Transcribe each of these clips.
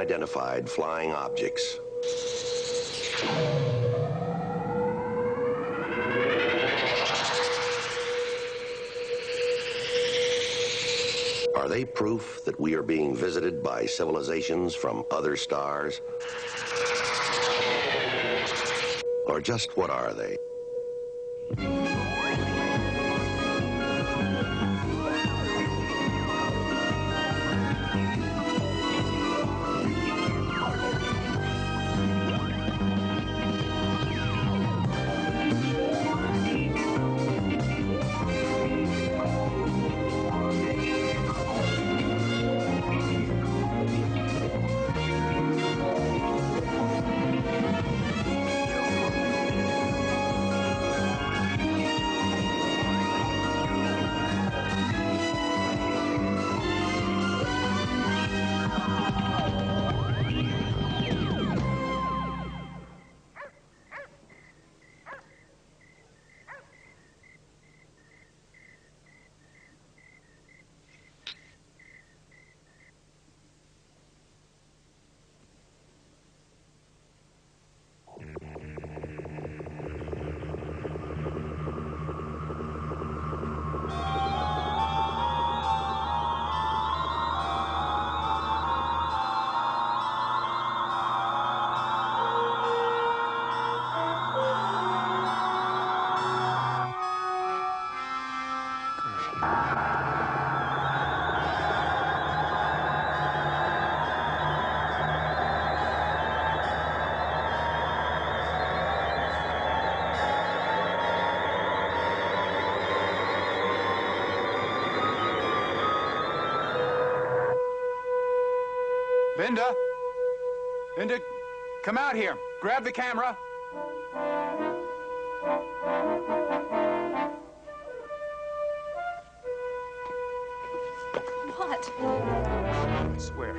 unidentified flying objects. Are they proof that we are being visited by civilizations from other stars? Or just what are they? Linda, come out here. Grab the camera. What? I swear,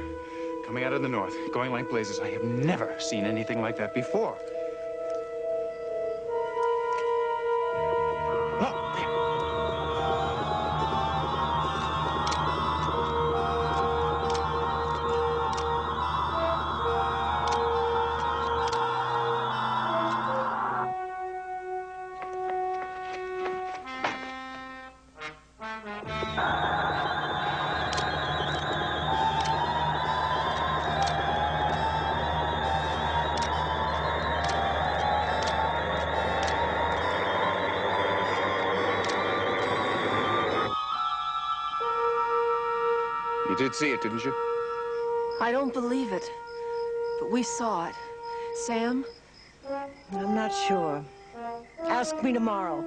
coming out of the north, going like blazes, I have never seen anything like that before. Oh, there. You did see it, didn't you? I don't believe it, but we saw it. Sam? I'm not sure. Ask me tomorrow.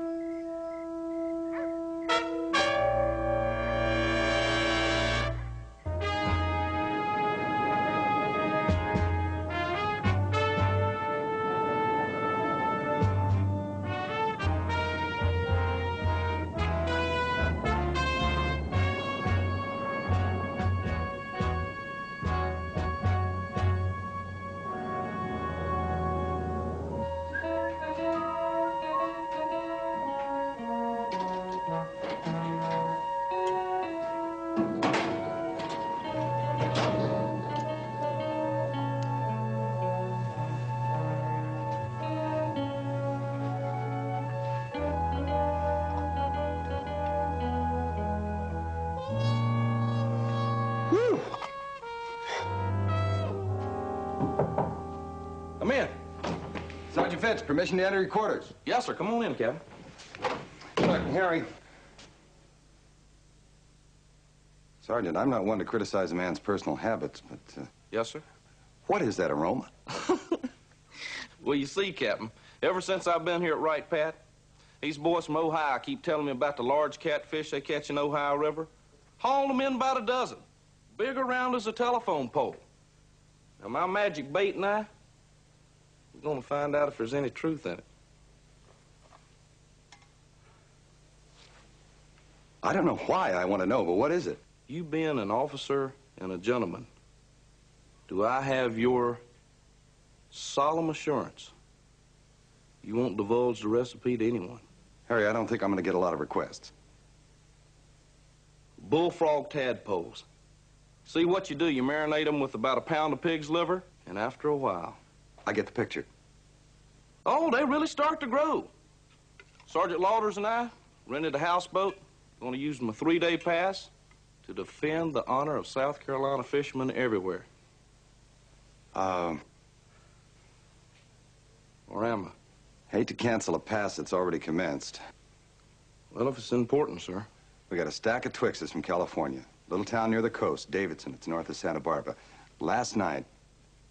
Come in. Sergeant Fitz, permission to enter your quarters. Yes, sir. Come on in, Captain. Sergeant Harry. Sergeant, I'm not one to criticize a man's personal habits, but... Yes, sir? What is that aroma? Well, you see, Captain, ever since I've been here at Wright Pat, these boys from Ohio keep telling me about the large catfish they catch in Ohio River. Hauled them in about a dozen. Big around as a telephone pole. Now, my magic bait and I, we're going to find out if there's any truth in it. I don't know why I want to know, but what is it? You being an officer and a gentleman, do I have your solemn assurance you won't divulge the recipe to anyone? Harry, I don't think I'm going to get a lot of requests. Bullfrog tadpoles. See what you do, you marinate them with about a pound of pig's liver, and after a while... I get the picture. Oh, they really start to grow. Sergeant Lauders and I rented a houseboat, going to use them a 3-day pass to defend the honor of South Carolina fishermen everywhere. Where am I? Hate to cancel a pass that's already commenced. Well, if it's important, sir. We got a stack of Twixes from California. Little town near the coast, Davidson. It's north of Santa Barbara. Last night,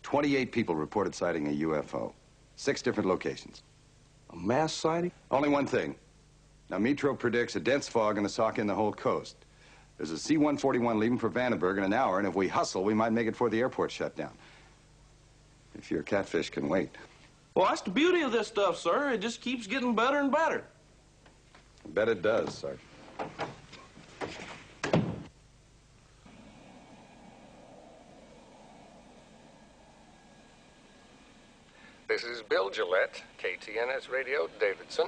28 people reported sighting a UFO. 6 different locations. A mass sighting? Only one thing. Now, Metro predicts a dense fog going to sock in the whole coast. There's a C-141 leaving for Vandenberg in an hour, and if we hustle, we might make it before the airport shut down. If your catfish can wait. Well, that's the beauty of this stuff, sir. It just keeps getting better and better. I bet it does, Sergeant. This is Bill Gillette, KTNS Radio, Davidson.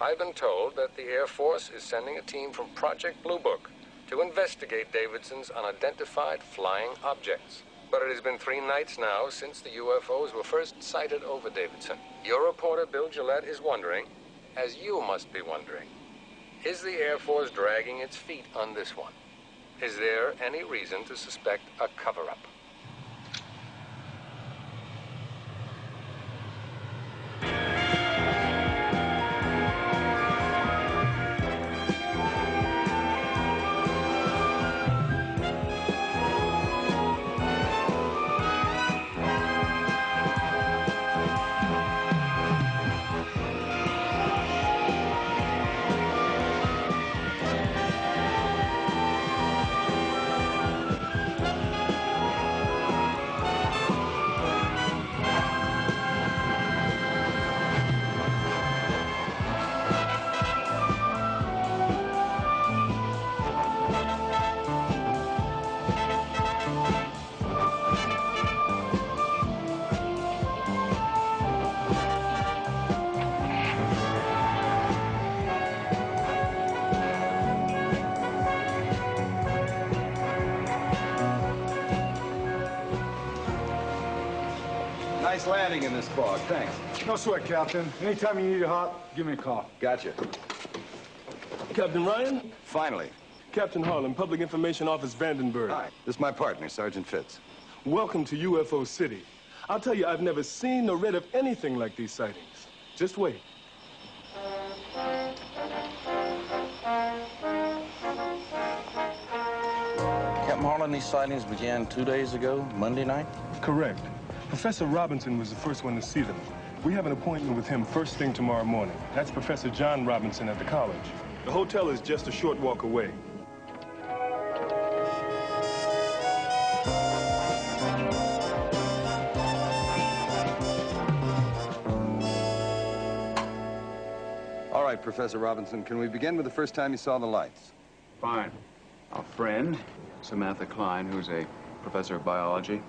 I've been told that the Air Force is sending a team from Project Blue Book to investigate Davidson's unidentified flying objects. But it has been 3 nights now since the UFOs were first sighted over Davidson. Your reporter, Bill Gillette, is wondering, as you must be wondering, is the Air Force dragging its feet on this one? Is there any reason to suspect a cover-up? Nice landing in this fog, thanks. No sweat, Captain. Anytime you need a hop, give me a call. Gotcha. Captain Ryan? Finally. Captain Harlan, Public Information Office, Vandenberg. Hi, this is my partner, Sergeant Fitz. Welcome to UFO City. I'll tell you, I've never seen nor read of anything like these sightings. Just wait. Captain Harlan, these sightings began 2 days ago, Monday night? Correct. Professor Robinson was the first one to see them. We have an appointment with him first thing tomorrow morning. That's Professor John Robinson at the college. The hotel is just a short walk away. All right, Professor Robinson, can we begin with the first time you saw the lights? Fine. A friend, Samantha Klein, who's a professor of biology,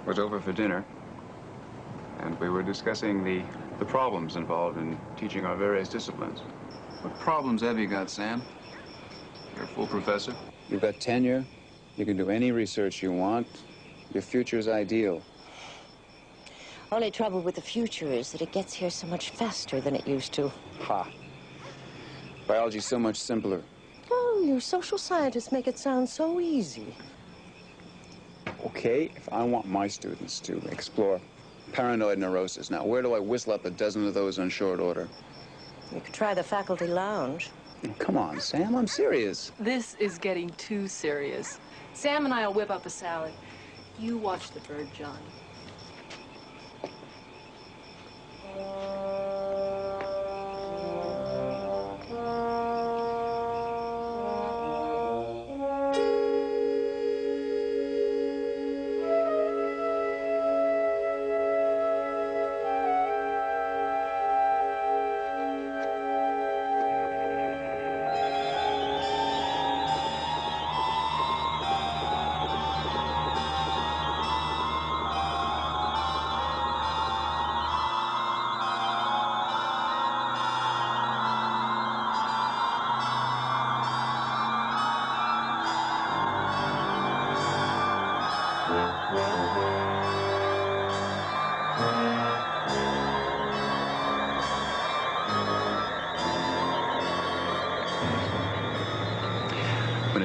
was over for dinner, and we were discussing the problems involved in teaching our various disciplines. What problems have you got, Sam? You're a full professor. You've got tenure. You can do any research you want. Your future's ideal. Only trouble with the future is that it gets here so much faster than it used to. Ha. Biology's so much simpler. Oh, you social scientists make it sound so easy. Okay, if I want my students to explore paranoid neurosis, now where do I whistle up a dozen of those on short order? You could try the faculty lounge. Oh, come on, Sam, I'm serious. This is getting too serious. Sam and I will whip up a salad. You watch the bird, John.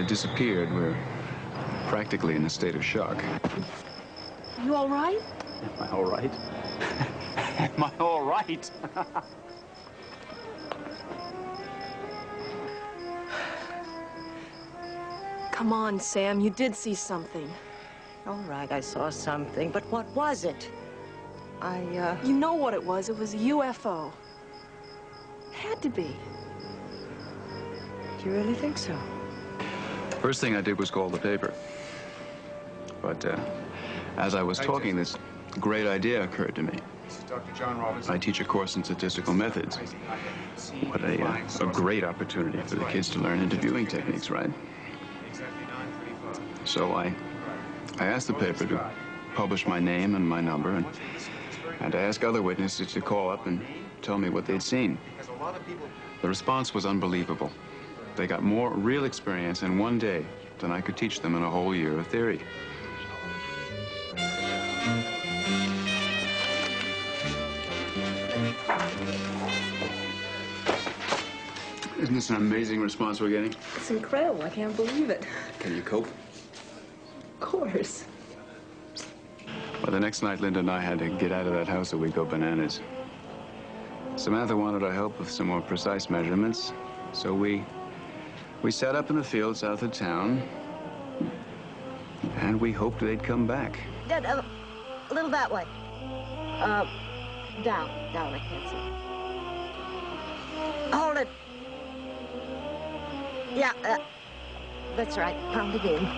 disappeared. We're practically in a state of shock. You all right? Am I all right? Am I all right? Come on, Sam. You did see something. All right, I saw something, but what was it? You know what it was. It was a UFO. It had to be. Do you really think so? First thing I did was call the paper. But as I was talking, this great idea occurred to me. This is Dr. John Robinson. I teach a course in statistical methods. What a great opportunity for the kids to learn interviewing techniques, right? So I asked the paper to publish my name and my number and to ask other witnesses to call up and tell me what they'd seen. The response was unbelievable. They got more real experience in one day than I could teach them in a whole year of theory. Isn't this an amazing response we're getting? It's incredible. I can't believe it. Can you cope? Of course. Well, the next night, Linda and I had to get out of that house or we'd go bananas. Samantha wanted our help with some more precise measurements, so we sat up in the field south of town, and we hoped they'd come back. Dad, a little that way. Down, I can't see. Hold it. Yeah, that's right. Pound it in.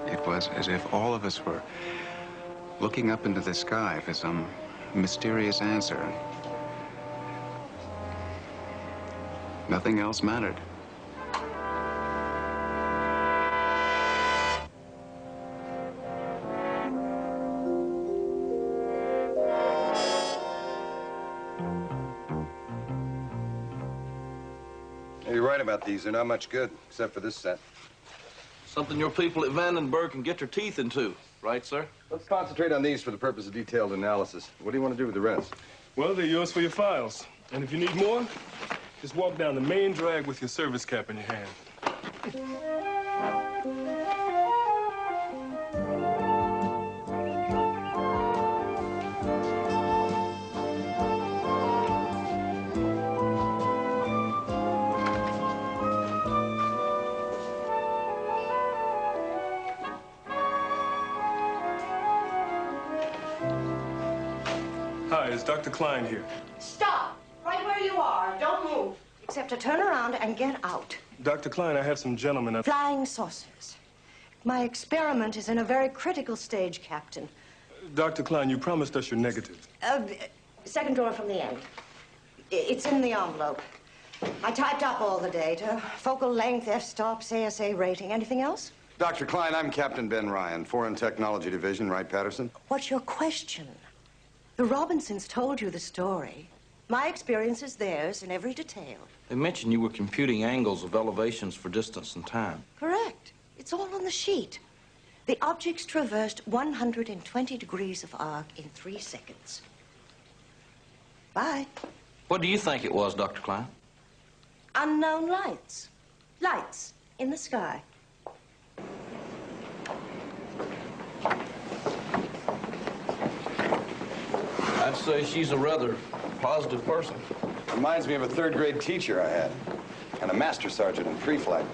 It was as if all of us were looking up into the sky for some mysterious answer. Nothing else mattered. You're right about these. They're not much good, except for this set. Something your people at Vandenberg can get their teeth into, right, sir? Let's concentrate on these for the purpose of detailed analysis. What do you want to do with the rest? Well, they're yours for your files. And if you need more, just walk down the main drag with your service cap in your hand. Hi, it's Dr. Klein here. Stop! Right where you are. Don't move. Except to turn around and get out. Dr. Klein, I have some gentlemen up... Flying saucers. My experiment is in a very critical stage, Captain. Dr. Klein, you promised us your negative. Second drawer from the end. It's in the envelope. I typed up all the data. Focal length, f-stops, ASA rating. Anything else? Dr. Klein, I'm Captain Ben Ryan, Foreign Technology Division, right, Patterson? What's your question? The Robinsons told you the story. My experience is theirs in every detail. They mentioned you were computing angles of elevations for distance and time. Correct. It's all on the sheet. The objects traversed 120 degrees of arc in 3 seconds. Bye. What do you think it was, Dr. Klein? Unknown lights. Lights in the sky. I'd say she's a rather positive person. Reminds me of a third-grade teacher I had. and a master sergeant in pre-flight.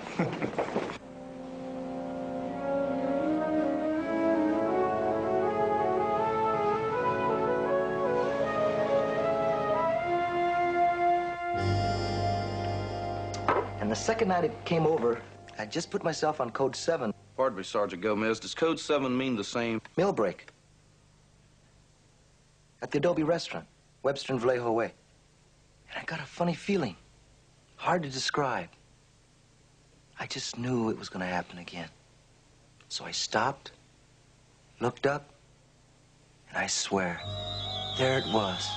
And the second night it came over, I just put myself on code 7. Pardon me, Sergeant Gomez. Does code 7 mean the same? Meal break. At the Adobe restaurant, Webster and Vallejo Way. And I got a funny feeling. Hard to describe. I just knew it was going to happen again. So I stopped, looked up, and I swear, there it was.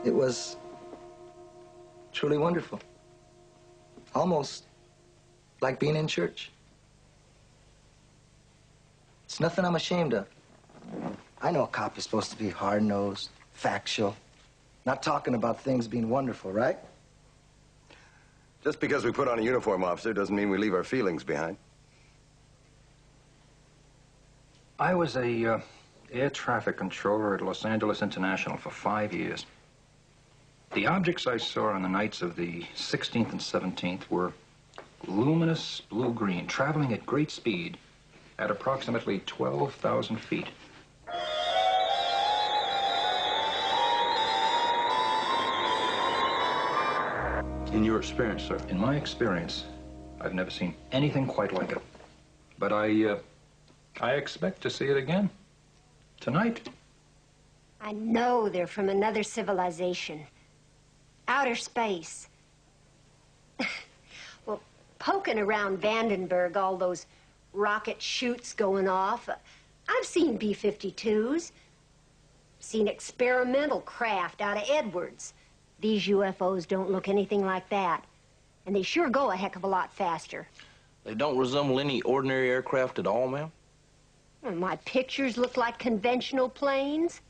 It was truly wonderful. Almost like being in church. It's nothing I'm ashamed of. I know a cop is supposed to be hard-nosed, factual, not talking about things being wonderful, right? Just because we put on a uniform, officer, doesn't mean we leave our feelings behind. I was a air traffic controller at Los Angeles International for 5 years. The objects I saw on the nights of the 16th and 17th were luminous blue-green, traveling at great speed at approximately 12,000 feet. In your experience, sir? In my experience, I've never seen anything quite like it. But I expect to see it again tonight. I know they're from another civilization. Outer space. Well, poking around Vandenberg, all those rocket chutes going off, I've seen B-52s. Seen experimental craft out of Edwards. These UFOs don't look anything like that. And they sure go a heck of a lot faster. They don't resemble any ordinary aircraft at all, ma'am? Well, my pictures look like conventional planes.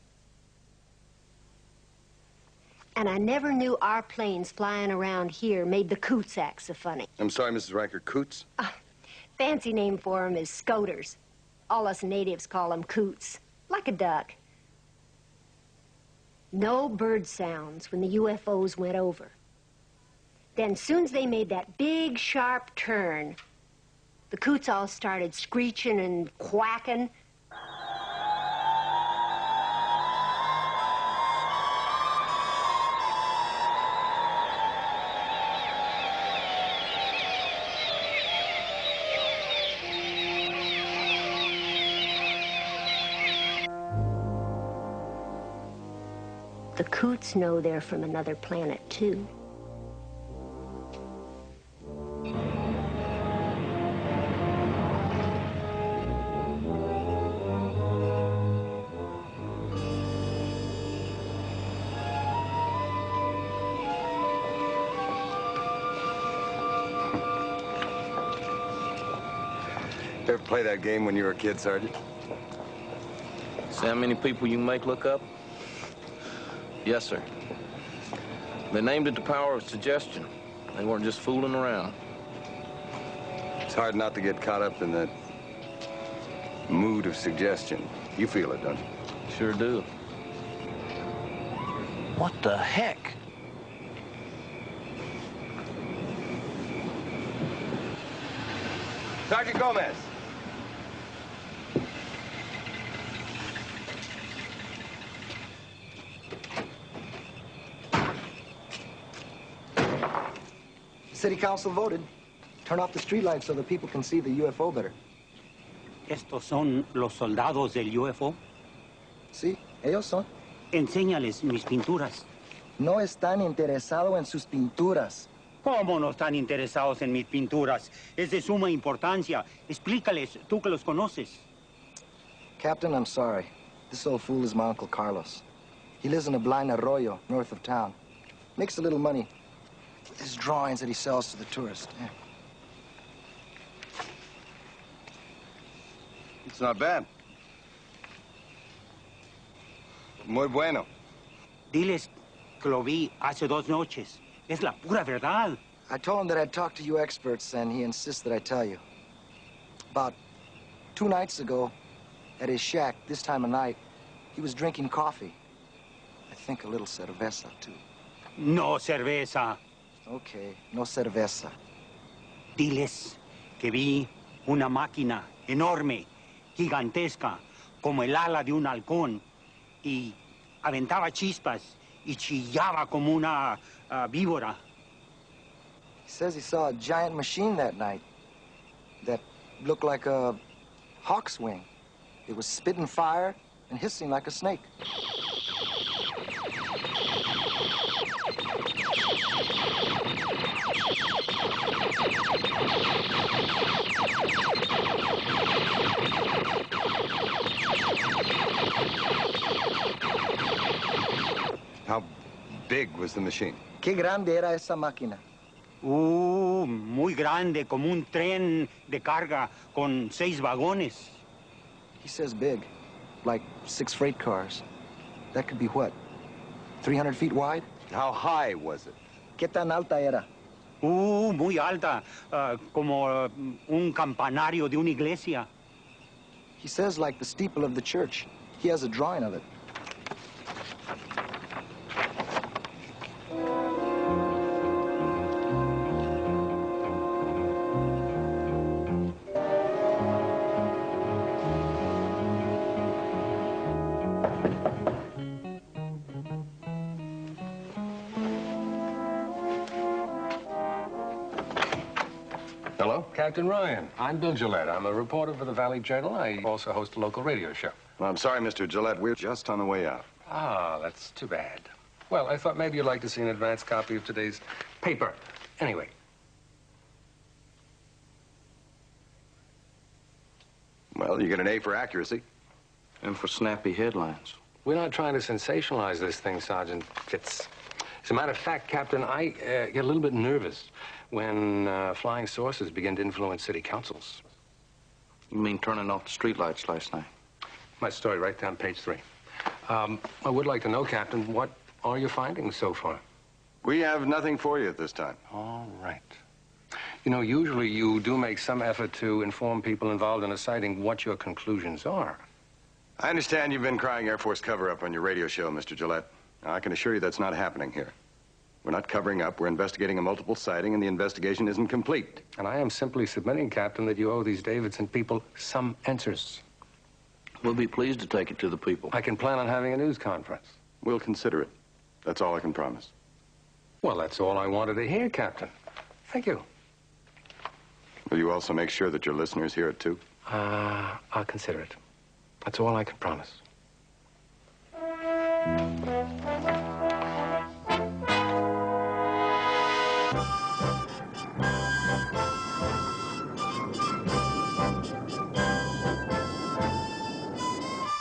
And I never knew our planes flying around here made the coots act so funny. I'm sorry, Mrs. Riker, coots? Fancy name for them is scoters. All us natives call them coots, like a duck. No bird sounds when the UFOs went over. Then soon as they made that big, sharp turn, the coots all started screeching and quacking. The coots know they're from another planet, too. Ever play that game when you were a kid, Sergeant? See how many people you can make look up? Yes, sir. They named it the power of suggestion. They weren't just fooling around. It's hard not to get caught up in that mood of suggestion. You feel it, don't you? Sure do. What the heck? Sergeant Gomez. City Council voted. Turn off the streetlights so the people can see the UFO better. ¿Estos son los soldados del UFO? Sí, ellos son. Enséñales mis pinturas. No están interesados en sus pinturas. ¿Cómo no están interesados en mis pinturas? Es de suma importancia. Explícales, tú que los conoces. Captain, I'm sorry. This old fool is my Uncle Carlos. He lives in a blind arroyo north of town. Makes a little money with his drawings that he sells to the tourists. Yeah. It's not bad. Muy bueno. Diles que lo vi hace 2 noches. Es la pura verdad. I told him that I'd talk to you experts, and he insists that I tell you. About 2 nights ago, at his shack, this time of night, he was drinking coffee. I think a little cerveza, too. No cerveza. Okay, no cerveza. Diles que vi una máquina enorme, gigantesca, como el ala de un halcón, y aventaba chispas y chillaba como una víbora. He says he saw a giant machine that night that looked like a hawk's wing. It was spitting fire and hissing like a snake. How big was the machine? ¿Qué grande era esa máquina? Muy grande, como un tren de carga con 6 vagones. He says big, like 6 freight cars. That could be what, 300 feet wide? How high was it? ¿Qué tan alta era? Muy alta, como un campanario de una iglesia. He says like the steeple of the church. He has a drawing of it. Hello? Captain Ryan. I'm Bill Gillette. I'm a reporter for the Valley Journal. I also host a local radio show. Well, I'm sorry, Mr. Gillette. We're just on the way out. Ah, that's too bad. Well, I thought maybe you'd like to see an advance copy of today's paper. Anyway. Well, you get an A for accuracy. And for snappy headlines. We're not trying to sensationalize this thing, Sergeant Fitz. As a matter of fact, Captain, I get a little bit nervous when flying saucers begin to influence city councils. You mean turning off the streetlights last night? My story, right down page 3. I would like to know, Captain, what are your findings so far? We have nothing for you at this time. All right. You know, usually you do make some effort to inform people involved in a sighting what your conclusions are. I understand you've been crying Air Force cover-up on your radio show, Mr. Gillette. Now, I can assure you that's not happening here. We're not covering up. We're investigating a multiple sighting, and the investigation isn't complete. And I am simply submitting, Captain, that you owe these Davidson people some answers. We'll be pleased to take it to the people. I can plan on having a news conference. We'll consider it. That's all I can promise. Well, that's all I wanted to hear, Captain. Thank you. Will you also make sure that your listeners hear it, too? I'll consider it. That's all I can promise.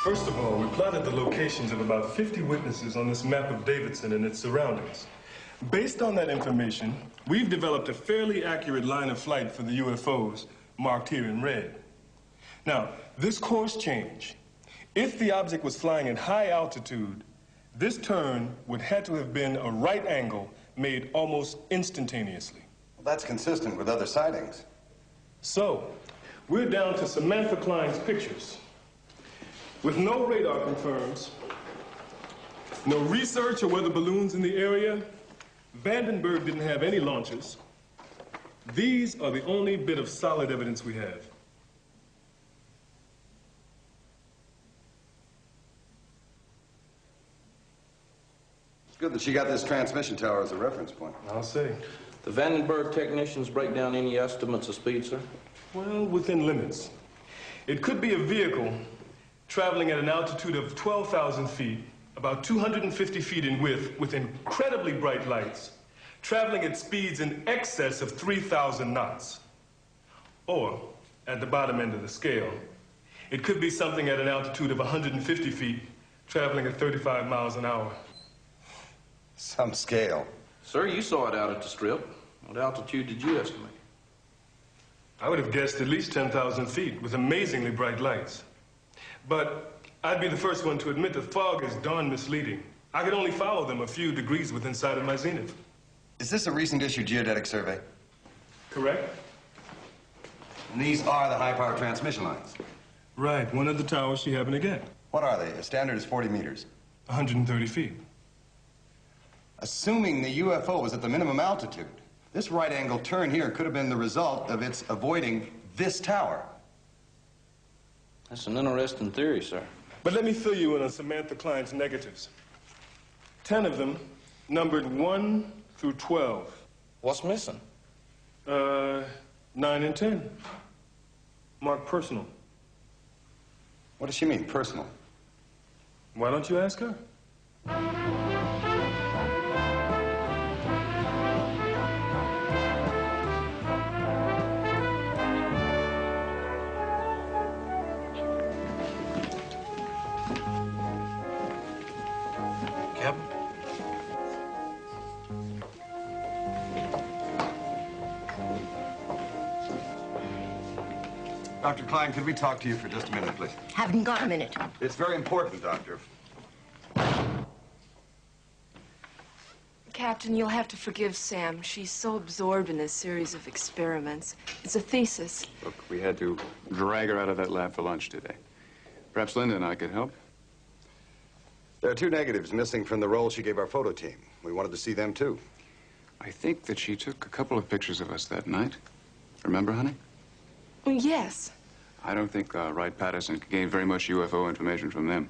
First of all, we plotted the locations of about 50 witnesses on this map of Davidson and its surroundings. Based on that information, we've developed a fairly accurate line of flight for the UFOs marked here in red. Now, this course change, if the object was flying at high altitude, this turn would have to have been a right angle made almost instantaneously. Well, that's consistent with other sightings. So, we're down to Samantha Klein's pictures. With no radar confirms, no research or weather balloons in the area, Vandenberg didn't have any launches. These are the only bit of solid evidence we have. It's good that she got this transmission tower as a reference point. I'll say. The Vandenberg technicians break down any estimates of speed, sir? Well, within limits. It could be a vehicle traveling at an altitude of 12,000 feet, about 250 feet in width, with incredibly bright lights, traveling at speeds in excess of 3,000 knots. Or, at the bottom end of the scale, it could be something at an altitude of 150 feet, traveling at 35 miles an hour. Some scale. Sir, you saw it out at the Strip. What altitude did you estimate? I would have guessed at least 10,000 feet with amazingly bright lights. But I'd be the first one to admit that fog is darn misleading. I could only follow them a few degrees within sight of my zenith. Is this a recent issue geodetic survey? Correct? And these are the high-power transmission lines? Right, one of the towers she happened to get. What are they? A standard is 40 meters. 130 feet. Assuming the UFO was at the minimum altitude, this right-angle turn here could have been the result of its avoiding this tower. That's an interesting theory, sir. But let me fill you in on Samantha Klein's negatives. 10 of them, numbered 1 through 12. What's missing? 9 and 10. Marked personal. What does she mean, personal? Why don't you ask her? Captain? Dr. Klein, could we talk to you for just a minute, please? Haven't got a minute. It's very important, Doctor. Captain, you'll have to forgive Sam. She's so absorbed in this series of experiments. It's a thesis. Look, we had to drag her out of that lab for lunch today. Perhaps Linda and I could help. There are 2 negatives missing from the roll she gave our photo team. We wanted to see them, too. I think that she took a couple of pictures of us that night. Remember, honey? Well, yes. I don't think Wright Patterson could gain very much UFO information from them.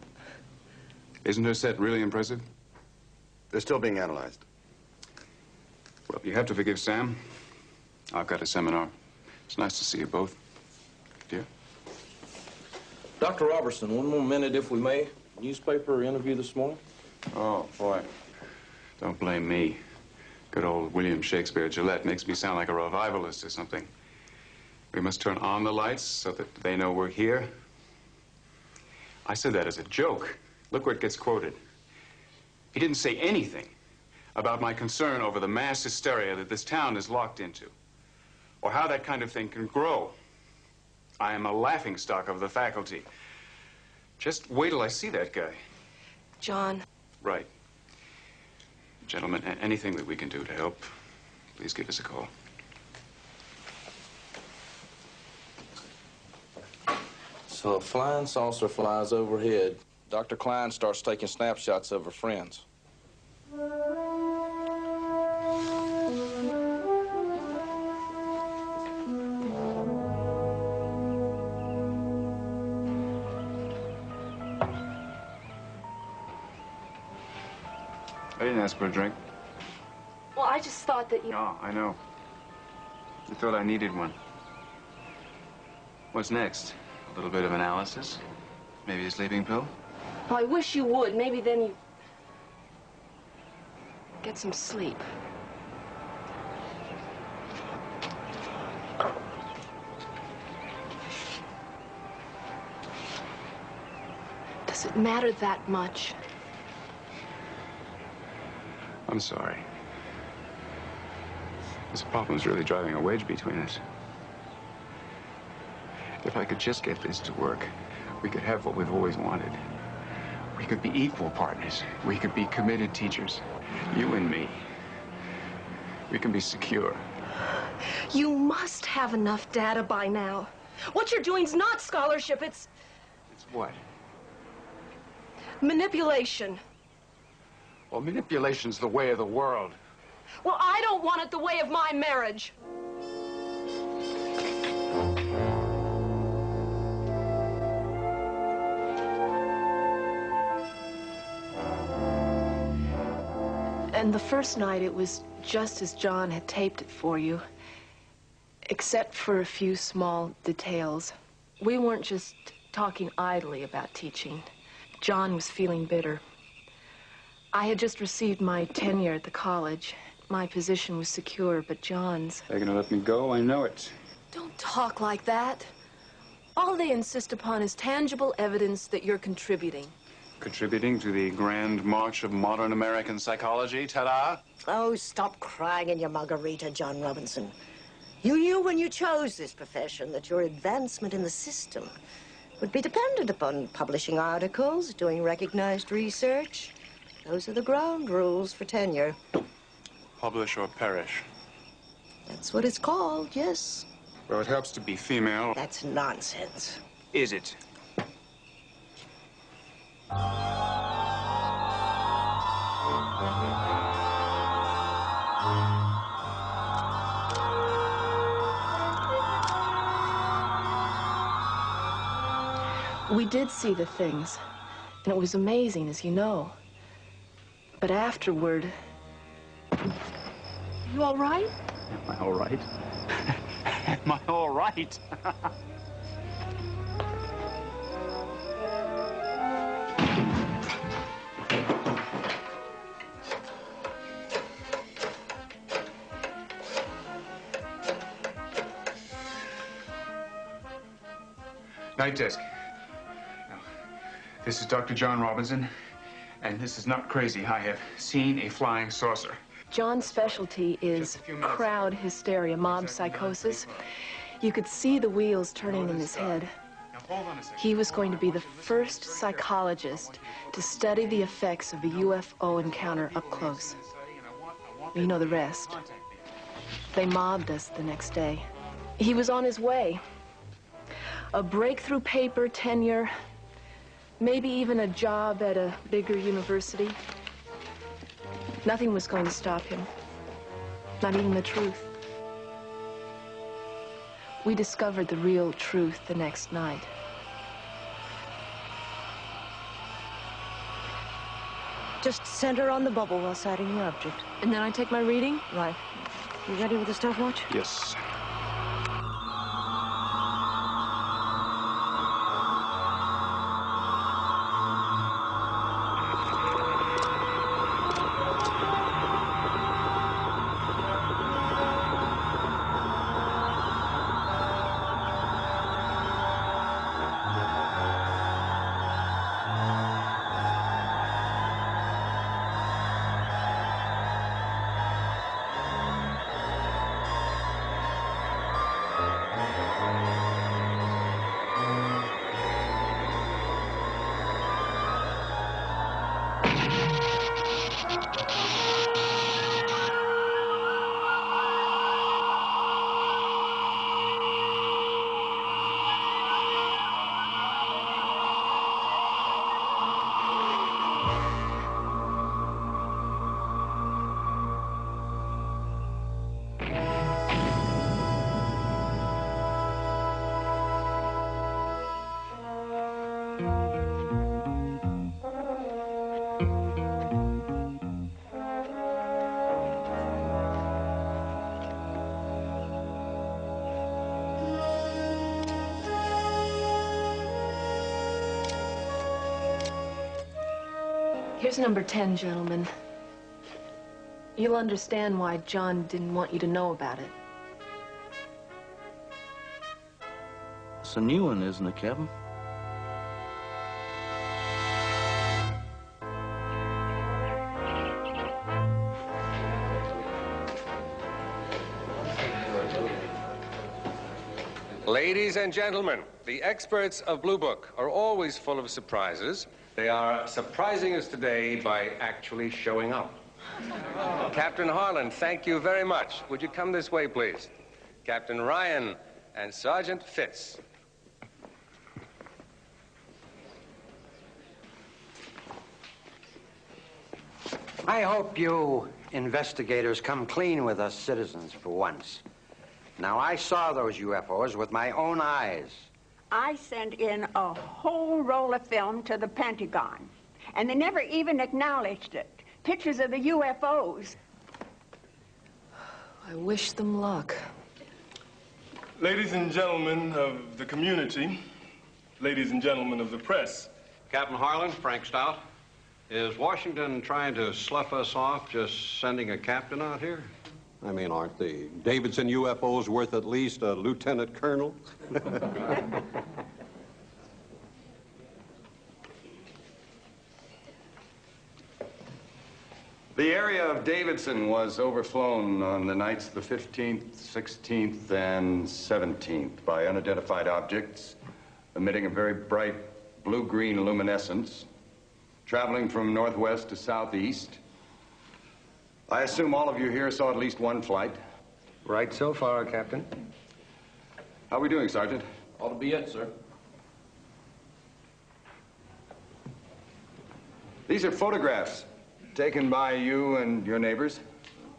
Isn't her set really impressive? They're still being analyzed. Well, you have to forgive Sam. I've got a seminar. It's nice to see you both. Dear? Dr. Robertson, one more minute, if we may. Newspaper interview this morning? Oh, boy. Don't blame me. Good old William Shakespeare Gillette makes me sound like a revivalist or something. We must turn on the lights so that they know we're here. I said that as a joke. Look where it gets quoted. He didn't say anything about my concern over the mass hysteria that this town is locked into, or how that kind of thing can grow. I am a laughingstock of the faculty. Just wait till I see that guy. John. Right. Gentlemen, anything that we can do to help, please give us a call. So a flying saucer flies overhead. Dr. Klein starts taking snapshots of her friends. I didn't ask for a drink. Well, I just thought that you... Oh, I know. I thought I needed one. What's next? A little bit of analysis? Maybe a sleeping pill? Well, I wish you would. Maybe then you... get some sleep. Does it matter that much? I'm sorry. This problem's really driving a wedge between us. If I could just get this to work, we could have what we've always wanted. We could be equal partners. We could be committed teachers. You and me. We can be secure. You must have enough data by now. What you're doing's not scholarship, it's... It's what? manipulation. Well, manipulation's the way of the world. Well, I don't want it the way of my marriage. And the first night, it was just as John had taped it for you, except for a few small details. We weren't just talking idly about teaching. John was feeling bitter. I had just received my tenure at the college, my position was secure, but John's. They're gonna let me go, I know it. Don't talk like that. All they insist upon is tangible evidence that you're contributing. Contributing to the grand march of modern American psychology, ta-da? Oh, stop crying in your margarita, John Robinson. You knew when you chose this profession that your advancement in the system would be dependent upon publishing articles, doing recognized research. Those are the ground rules for tenure. Publish or perish. That's what it's called, yes. Well, it helps to be female. That's nonsense. Is it? We did see the things, and it was amazing, as you know. But afterward... You all right? Am I all right? Am I all right? Night desk. Now, this is Dr. John Robinson, and this is not crazy. I have seen a flying saucer. John's specialty is crowd hysteria, mob psychosis. You could see the wheels turning in his head. He was going to be the first psychologist to study the effects of a UFO encounter up close. You know the rest. They mobbed us the next day. He was on his way. A breakthrough paper, tenure, maybe even a job at a bigger university. Nothing was going to stop him, not even the truth. We discovered the real truth the next night. Just center on the bubble while sighting the object. And then I take my reading? Right. You ready with the stopwatch? Yes. Here's number 10, gentlemen. You'll understand why John didn't want you to know about it. It's a new one, isn't it, Captain? Ladies and gentlemen, the experts of Blue Book are always full of surprises. They are surprising us today by actually showing up. Captain Harlan, thank you very much. Would you come this way, please? Captain Ryan and Sergeant Fitz. I hope you investigators come clean with us citizens for once. Now, I saw those UFOs with my own eyes. I sent in a whole roll of film to the Pentagon, and they never even acknowledged it. Pictures of the UFOs. I wish them luck. Ladies and gentlemen of the community, ladies and gentlemen of the press. Captain Harlan, Frank Stout. Is Washington trying to slough us off just sending a captain out here? I mean, aren't the Davidson UFOs worth at least a lieutenant colonel? The area of Davidson was overflown on the nights of the 15th, 16th, and 17th by unidentified objects emitting a very bright blue-green luminescence, traveling from northwest to southeast. I assume all of you here saw at least one flight. Right so far, Captain. How are we doing, Sergeant? Ought to be it, sir. These are photographs taken by you and your neighbors.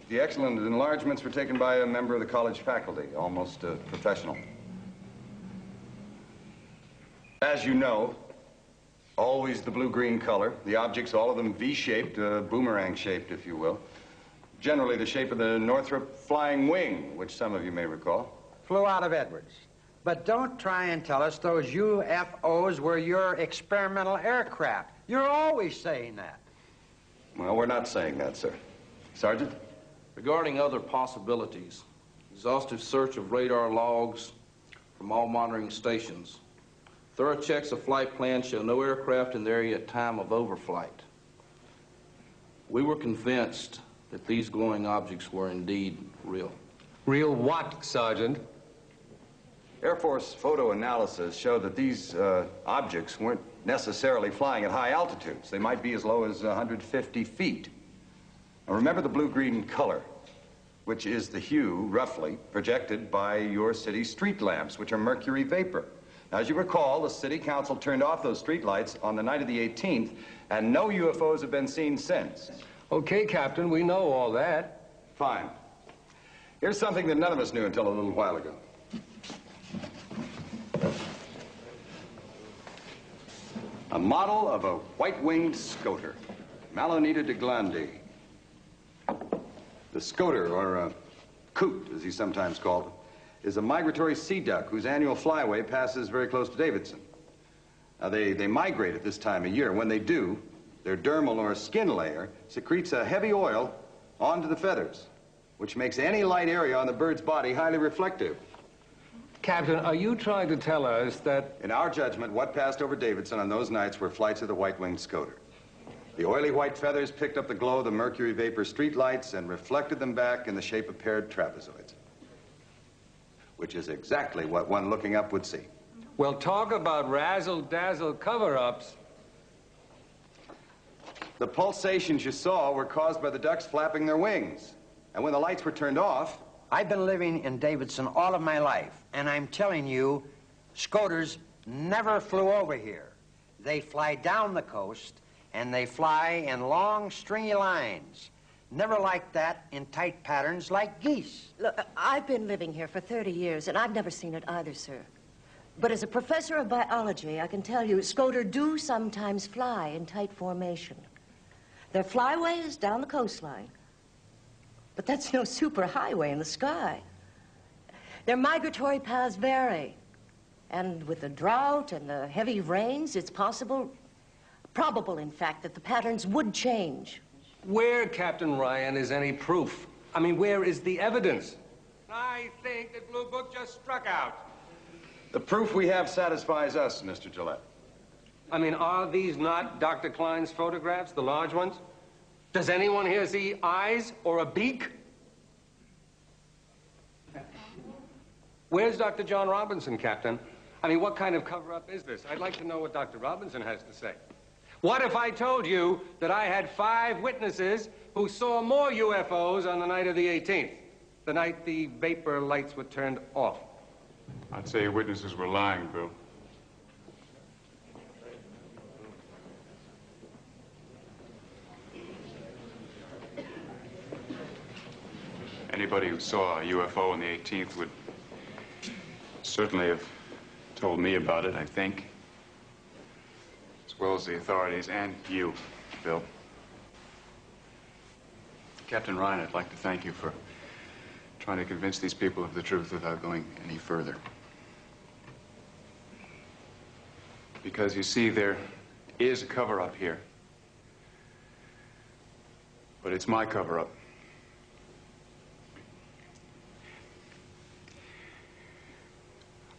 The excellent enlargements were taken by a member of the college faculty, almost a professional. As you know, always the blue-green color. The objects, all of them V-shaped, boomerang-shaped, if you will. Generally the shape of the Northrop flying wing, which some of you may recall. Flew out of Edwards. But don't try and tell us those UFOs were your experimental aircraft. You're always saying that. Well, we're not saying that, sir. Sergeant? Regarding other possibilities, exhaustive search of radar logs from all monitoring stations. Thorough checks of flight plans show no aircraft in the area at time of overflight. We were convinced that these glowing objects were indeed real. Real what, Sergeant? Air Force photo analysis showed that these objects weren't necessarily flying at high altitudes. They might be as low as 150 feet. Now remember the blue-green color, which is the hue, roughly, projected by your city's street lamps, which are mercury vapor. Now, as you recall, the city council turned off those street lights on the night of the 18th, and no UFOs have been seen since. Okay, Captain, we know all that. Fine. Here's something that none of us knew until a little while ago. A model of a white-winged scoter, Malonita de Glandi. The scoter, or coot, as he's sometimes called, is a migratory sea duck whose annual flyway passes very close to Davidson. Now, they migrate at this time of year. When they do, their dermal or skin layer secretes a heavy oil onto the feathers, which makes any light area on the bird's body highly reflective. Captain, are you trying to tell us that... In our judgment, what passed over Davidson on those nights were flights of the white-winged scoter. The oily white feathers picked up the glow of the mercury vapor streetlights and reflected them back in the shape of paired trapezoids, which is exactly what one looking up would see. Well, talk about razzle-dazzle cover-ups. The pulsations you saw were caused by the ducks flapping their wings. And when the lights were turned off... I've been living in Davidson all of my life, and I'm telling you, scoters never flew over here. They fly down the coast, and they fly in long, stringy lines. Never like that in tight patterns like geese. Look, I've been living here for 30 years, and I've never seen it either, sir. But as a professor of biology, I can tell you, scoter do sometimes fly in tight formation. Their flyway is down the coastline. But that's no superhighway in the sky. Their migratory paths vary. And with the drought and the heavy rains, it's probable, in fact, that the patterns would change. Where, Captain Ryan, is any proof? I mean, where is the evidence? I think that Blue Book just struck out. The proof we have satisfies us, Mr. Gillette. I mean, are these not Dr. Klein's photographs, the large ones? Does anyone here see eyes or a beak? Where's Dr. John Robinson, Captain? I mean, what kind of cover-up is this? I'd like to know what Dr. Robinson has to say. What if I told you that I had 5 witnesses who saw more UFOs on the night of the 18th, the night the vapor lights were turned off? I'd say your witnesses were lying, Bill. Anybody who saw a UFO on the 18th would certainly have told me about it, I think. As well as the authorities and you, Bill. Captain Ryan, I'd like to thank you for trying to convince these people of the truth without going any further. Because you see, there is a cover-up here. But it's my cover-up.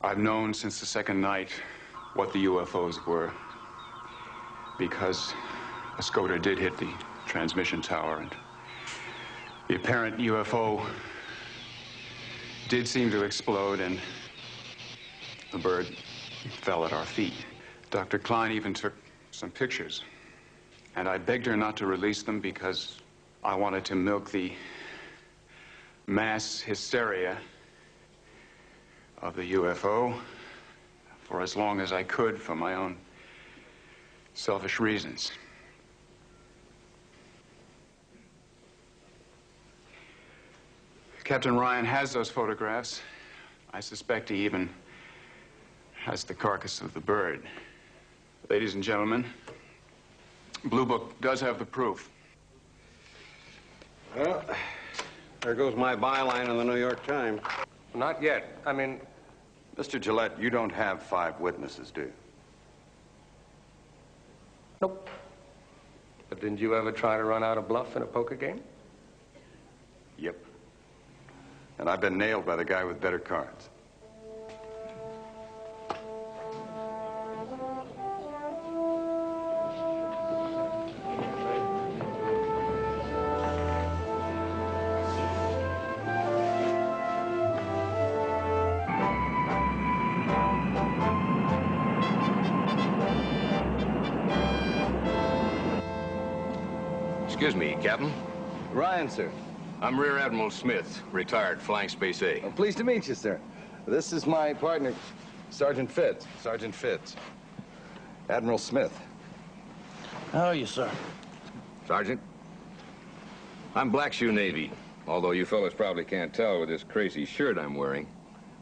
I've known since the second night what the UFOs were, because a Scoter did hit the transmission tower, and the apparent UFO did seem to explode, and the bird fell at our feet. Dr. Klein even took some pictures, and I begged her not to release them because I wanted to milk the mass hysteria of the UFO for as long as I could for my own selfish reasons. Captain Ryan has those photographs. I suspect he even has the carcass of the bird. Ladies and gentlemen, Blue Book does have the proof. Well, there goes my byline in the New York Times. Not yet. I mean... Mr. Gillette, you don't have 5 witnesses, do you? Nope. But didn't you ever try to run out a bluff in a poker game? Yep. And I've been nailed by the guy with better cards. Excuse me, Captain. Ryan, sir. I'm Rear Admiral Smith, retired, Flying Space A. Well, pleased to meet you, sir. This is my partner, Sergeant Fitz. Sergeant Fitz. Admiral Smith. How are you, sir? Sergeant, I'm Black Shoe Navy, although you fellas probably can't tell with this crazy shirt I'm wearing.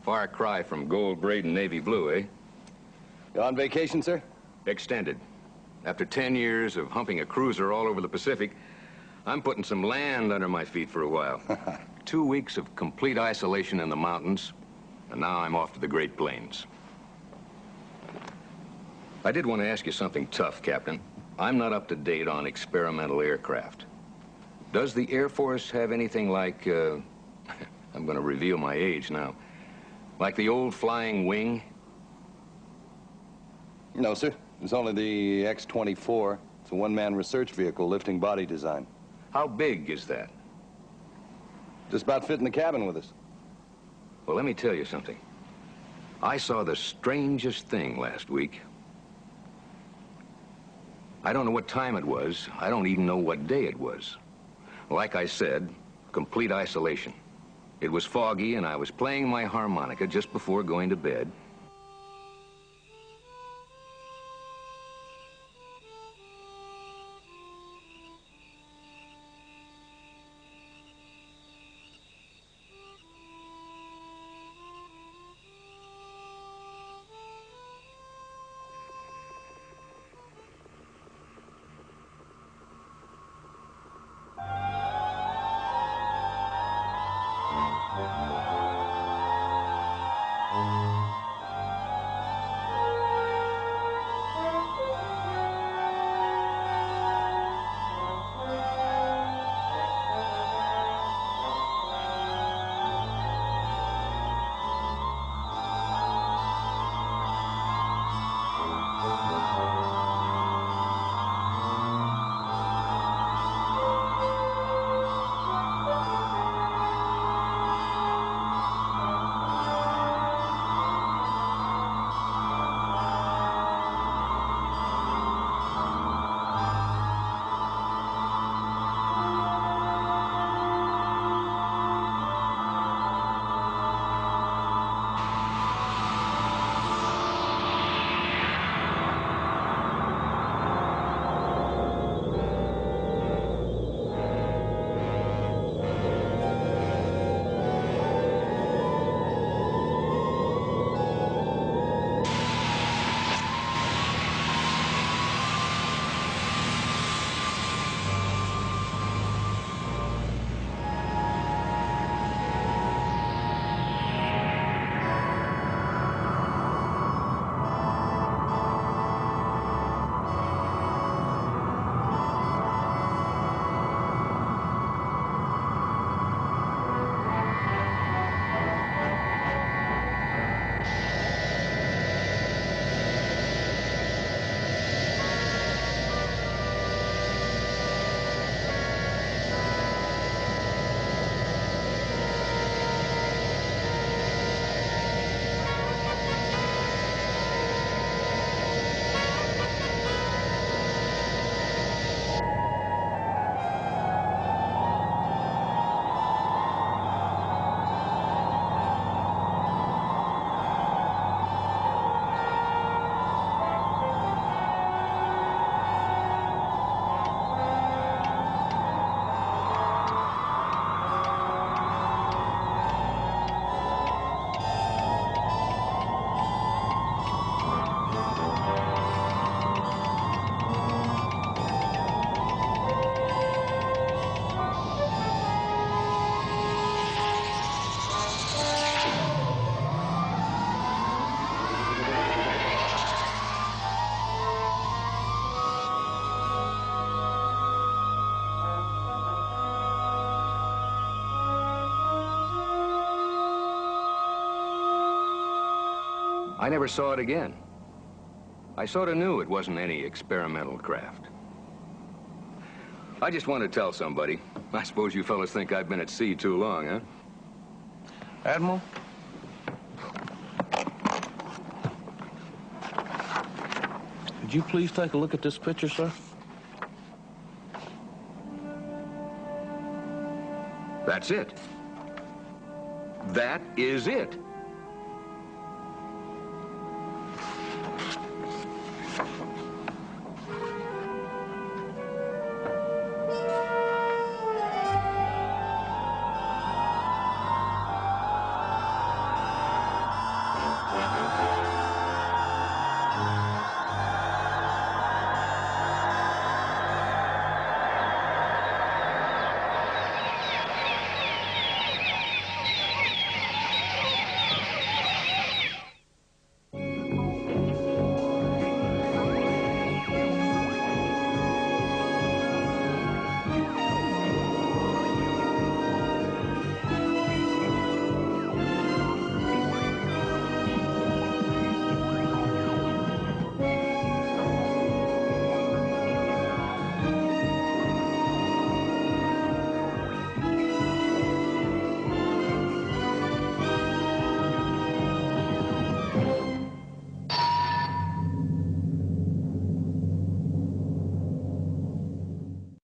Far cry from gold braid and navy blue, eh? You on vacation, sir? Extended. After 10 years of humping a cruiser all over the Pacific, I'm putting some land under my feet for a while. 2 weeks of complete isolation in the mountains, and now I'm off to the Great Plains. I did want to ask you something tough, Captain. I'm not up to date on experimental aircraft. Does the Air Force have anything like, I'm going to reveal my age now, like the old flying wing? No, sir. It's only the X-24. It's a one-man research vehicle lifting body design. How big is that? Just about fit in the cabin with us. Well, let me tell you something. I saw the strangest thing last week. I don't know what time it was. I don't even know what day it was. Like I said, complete isolation. It was foggy, and I was playing my harmonica just before going to bed. I never saw it again. I sort of knew it wasn't any experimental craft. I just want to tell somebody. I suppose you fellas think I've been at sea too long, huh? Admiral? Could you please take a look at this picture, sir? That's it. That is it.